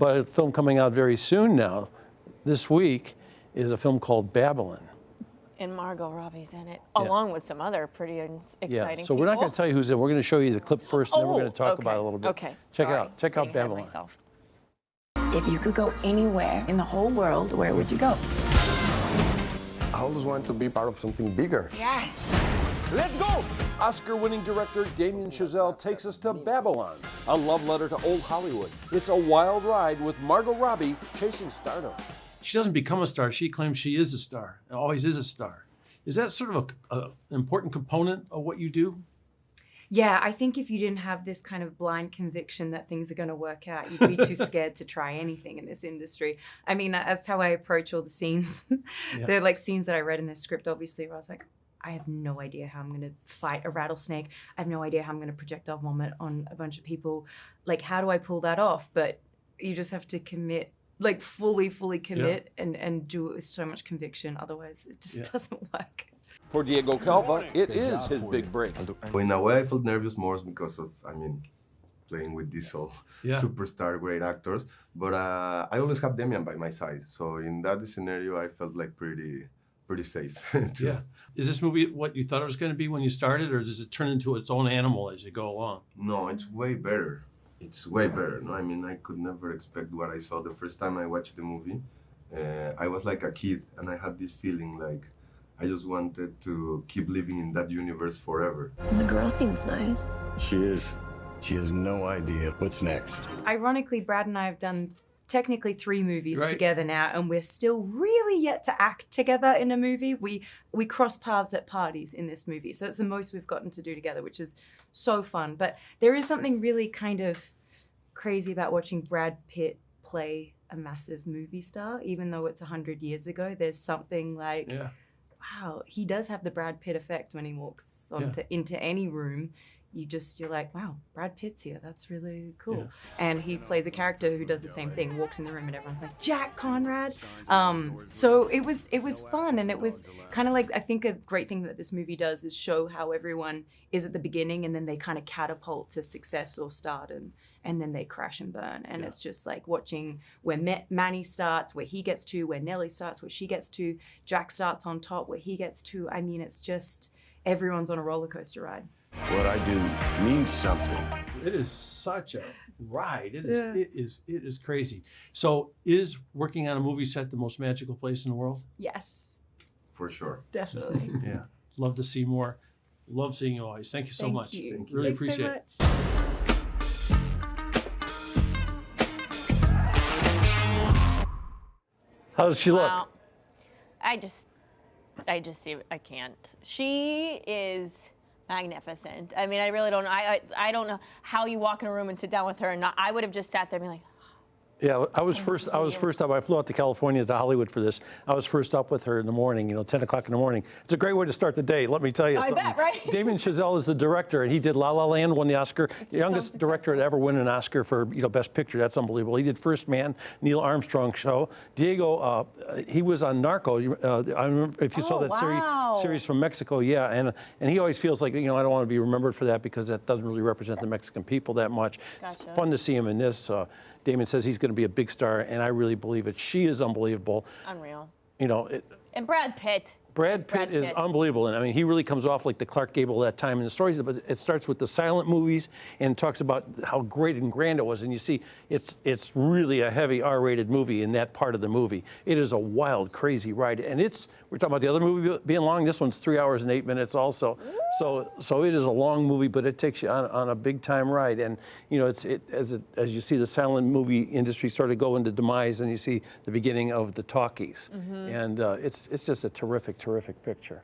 But a film coming out very soon now, this week, is a film called Babylon. And Margo Robbie's in it, along with some other pretty exciting So people. we're not going to tell you who's in. We're going to show you the clip first, and then we're going to talk okay. about it a little bit. Okay. Check Sorry. it out. Check out Getting ahead of Babylon. myself. If you could go anywhere in the whole world, where would you go? I always want to be part of something bigger. Yes. Let's go! Oscar-winning director Damien Chazelle takes us to Babylon, a love letter to old Hollywood. It's a wild ride with Margo Robbie chasing stardom. She doesn't become a star. She claims she is a star, and always is a star. Is that sort of an important component of what you do? Yeah, I think if you didn't have this kind of blind conviction that things are going to work out, you'd be too scared to try anything in this industry. I mean, that's how I approach all the scenes. Yeah. They're like scenes that I read in the script, obviously, where I was like, I have no idea how I'm going to fight a rattlesnake. I have no idea how I'm going to projectile vomit on a bunch of people. Like, how do I pull that off? But you just have to commit, like fully commit and do it with so much conviction. Otherwise, it just doesn't work. For Diego Calva, it is his big break. In a way, I felt nervous more because of, playing with these all superstar great actors. But I always have Damian by my side. So in that scenario, I felt like pretty safe. Yeah. Is this movie what you thought it was going to be when you started, or does it turn into its own animal as you go along? No, it's way better. It's way better. No, I could never expect what I saw the first time I watched the movie. I was like a kid, and I had this feeling like I just wanted to keep living in that universe forever. The girl seems nice. She is. She has no idea what's next. Ironically, Brad and I have done technically 3 movies Right. together now, and we're still really yet to act together in a movie. We cross paths at parties in this movie, so it's the most we've gotten to do together, which is so fun. But there is something really kind of crazy about watching Brad Pitt play a massive movie star, even though it's 100 years ago. There's something like, wow, he does have the Brad Pitt effect when he walks into any room. You're like, wow, Brad Pitt's here. That's really cool. Yeah. And he plays a character who does the same thing, walks in the room and everyone's like, Jack Conrad. So it was fun, and it was kind of like, I think a great thing that this movie does is show how everyone is at the beginning and then they kind of catapult to success or stardom, and then they crash and burn. And it's just like watching where Manny starts, where he gets to, where Nellie starts, where she gets to, Jack starts on top, where he gets to. I mean, it's just, everyone's on a roller coaster ride. What I do means something. It is such a ride. It is crazy. So is working on a movie set the most magical place in the world? Yes, For sure. definitely. Yeah. Love to see more. Love seeing you always. Thank you so much. Thank you. Really Thanks appreciate it. so much. How does she look? Wow. I just see, I can't. She is magnificent. I mean, I really don't know. I don't know how you walk in a room and sit down with her and not. I would have just sat there and be like, Yeah, I was first up. I flew out to California to Hollywood for this. I was first up with her in the morning, 10 o'clock in the morning. It's a great way to start the day, let me tell you something. bet, right? Damien Chazelle is the director, and he did La La Land, won the Oscar. It's The youngest so director to ever win an Oscar for Best Picture. That's unbelievable. He did First Man, Neil Armstrong Show. Diego, he was on Narco. I remember if you saw that wow. series from Mexico, and he always feels like, I don't want to be remembered for that because that doesn't really represent the Mexican people that much. Gotcha. It's fun to see him in this. Damien says he's going to be a big star, and I really believe it. She is unbelievable. unreal. And Brad Pitt. Brad Pitt is unbelievable, and I mean, he really comes off like the Clark Gable of that time in the stories. But it starts with the silent movies and talks about how great and grand it was. And you see, it's really a heavy R-rated movie in that part of the movie. It is a wild, crazy ride, and we're talking about the other movie being long. This one's 3 hours and 8 minutes, also. So it is a long movie, but it takes you on a big time ride. And as you see the silent movie industry sort of go into demise, and you see the beginning of the talkies, and it's just a terrific picture.